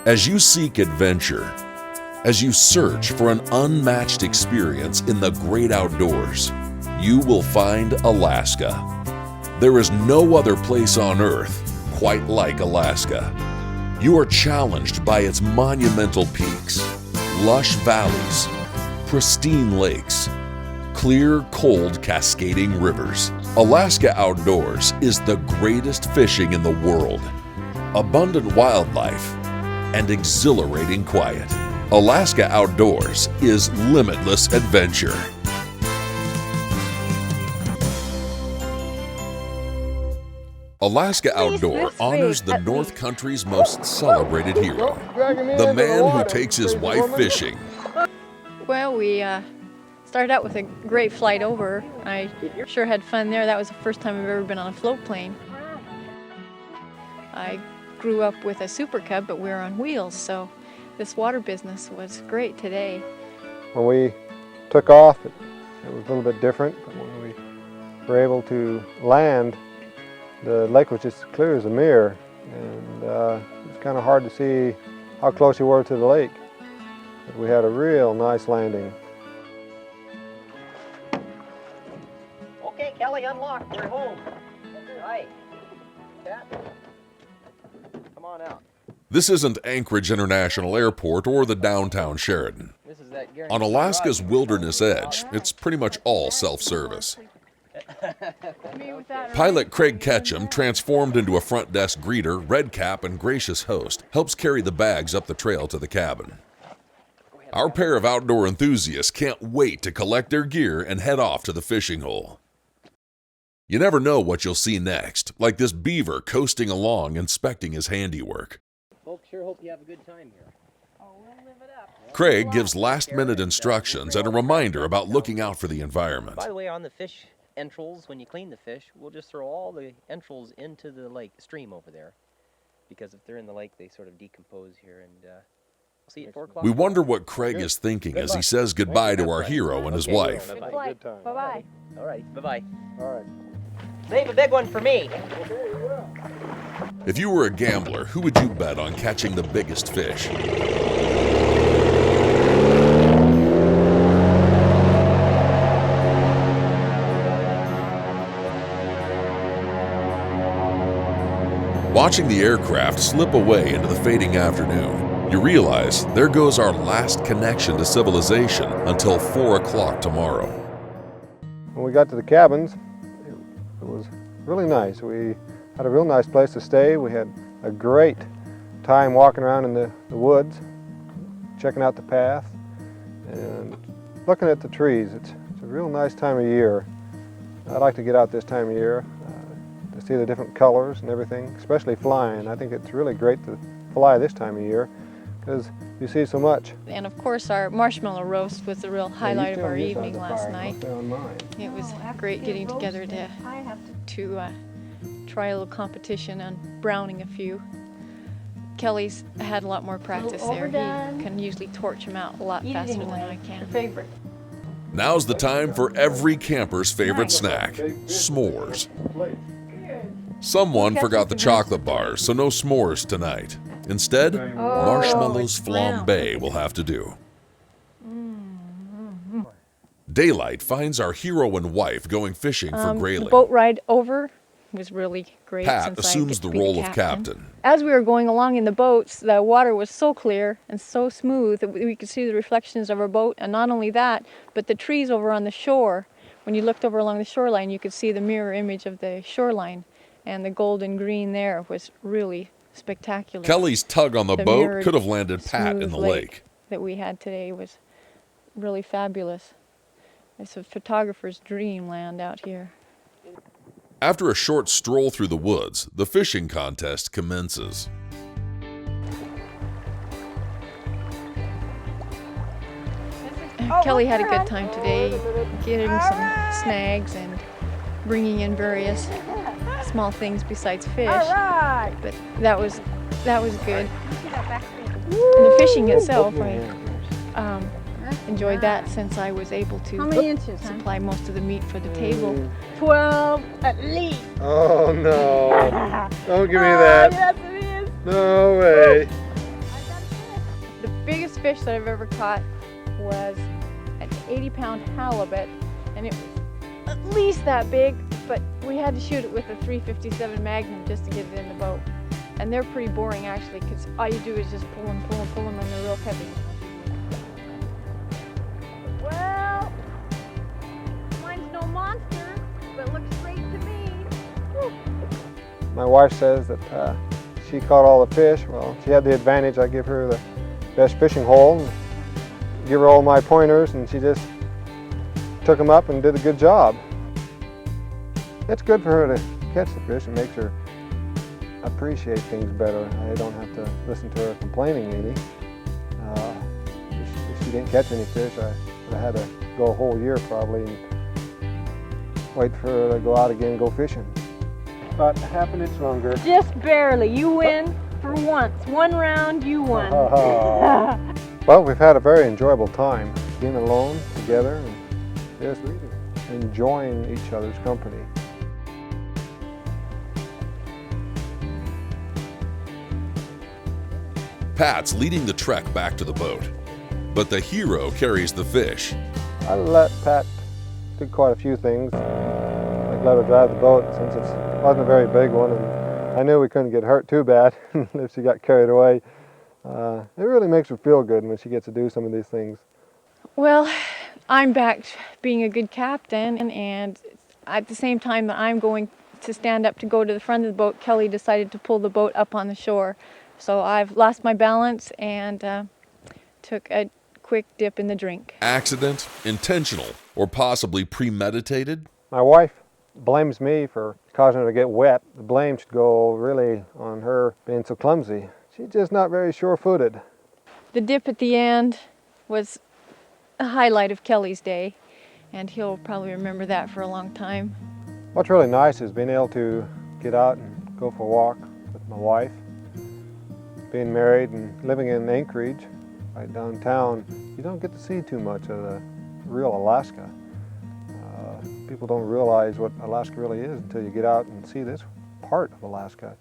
As you seek adventure, as you search for an unmatched experience in the great outdoors, you will find Alaska. There is no other place on Earth quite like Alaska. You are challenged by its monumental peaks, lush valleys, pristine lakes, clear, cold, cascading rivers. Alaska Outdoors is the greatest fishing in the world. Abundant wildlife and exhilarating quiet. Alaska Outdoors is limitless adventure. Alaska Outdoor honors the North Country's most celebrated hero, the man who takes his wife fishing. Well, we started out with a great flight over. I sure had fun there. That was the first time I've ever been on a float plane. I grew up with a Super Cub, but we were on wheels, so this water business was great today. When we took off, it was a little bit different, but when we were able to land, the lake was just clear as a mirror, and it was kind of hard to see how close you were to the lake. But we had a real nice landing. Okay, Kelly, unlock. We're home. Hi. Come on out. This isn't Anchorage International Airport or the downtown Sheridan. On Alaska's wilderness edge, it's pretty much all self-service. Pilot Craig Ketchum, transformed into a front desk greeter, red cap, and gracious host, helps carry the bags up the trail to the cabin. Our pair of outdoor enthusiasts can't wait to collect their gear and head off to the fishing hole. You never know what you'll see next, like this beaver coasting along, inspecting his handiwork. Folks sure hope you have a good time here. Oh, we'll live it up. Craig gives last-minute instructions and a reminder about looking out for the environment. By the way, on the fish entrails, when you clean the fish, we'll just throw all the entrails into the lake stream over there, because if they're in the lake, they sort of decompose here. And we'll see you at 4 o'clock. We wonder what Craig is thinking as he says goodbye to our hero and his wife. Good flight. Bye-bye. All right, bye-bye. All right. Save a big one for me. If you were a gambler, who would you bet on catching the biggest fish? Watching the aircraft slip away into the fading afternoon, you realize there goes our last connection to civilization until 4 o'clock tomorrow. When we got to the cabins, it was really nice. We had a real nice place to stay. We had a great time walking around in the woods, checking out the path, and looking at the trees. It's a real nice time of year. I like to get out this time of year to see the different colors and everything, especially flying. I think it's really great to fly this time of year because you see so much. And of course, our marshmallow roast was the real highlight of our evening last night. It was great getting together to try a little competition on browning a few. Kelly's had a lot more practice there. He can usually torch them out a lot faster than I can. Now's the time for every camper's favorite snack, s'mores. Someone forgot the chocolate bars, so no s'mores tonight. Instead, marshmallows flambé will have to do. Daylight finds our hero and wife going fishing for grayling. The boat ride over was really great. Pat assumes the role of captain. As we were going along in the boats, the water was so clear and so smooth that we could see the reflections of our boat, and not only that, but the trees over on the shore. When you looked over along the shoreline, you could see the mirror image of the shoreline, and the golden green there was really spectacular. Kelly's tug on the boat could have landed Pat in the lake. That we had today was really fabulous. It's a photographer's dreamland out here. After a short stroll through the woods, the fishing contest commences. Kelly had a good time today, getting some snags and bringing in various small things besides fish. But that was good. And the fishing itself, I enjoyed that since I was able to supply most of the meat for the table. 12 at least. Oh no! Don't give me that. Yes, it is. No way. fish that I've ever caught was an 80-pound halibut, and it was at least that big, but we had to shoot it with a .357 Magnum just to get it in the boat. And they're pretty boring actually, because all you do is just pull them, and they're real heavy. Well, mine's no monster, but looks great to me. Woo. My wife says that she caught all the fish. Well, she had the advantage. I give her the best fishing hole, and give her all my pointers, and she just took them up and did a good job. It's good for her to catch the fish and makes her appreciate things better. I don't have to listen to her complaining maybe. If she didn't catch any fish, I would have had to go a whole year probably and wait for her to go out again and go fishing. About half an inch longer. Just barely. You win for once. One round, you won. Well, we've had a very enjoyable time being alone together and just enjoying each other's company. Pat's leading the trek back to the boat, but the hero carries the fish. I let Pat do quite a few things. I let her drive the boat since it wasn't a very big one, and I knew we couldn't get hurt too bad if she got carried away. It really makes her feel good when she gets to do some of these things. Well, I'm back being a good captain, and at the same time that I'm going to stand up to go to the front of the boat, Kelly decided to pull the boat up on the shore. So I've lost my balance and took a quick dip in the drink. Accident, intentional, or possibly premeditated? My wife blames me for causing her to get wet. The blame should go really on her being so clumsy. She's just not very sure-footed. The dip at the end was a highlight of Kelly's day, and he'll probably remember that for a long time. What's really nice is being able to get out and go for a walk with my wife. Being married and living in Anchorage, right downtown, you don't get to see too much of the real Alaska. People don't realize what Alaska really is until you get out and see this part of Alaska.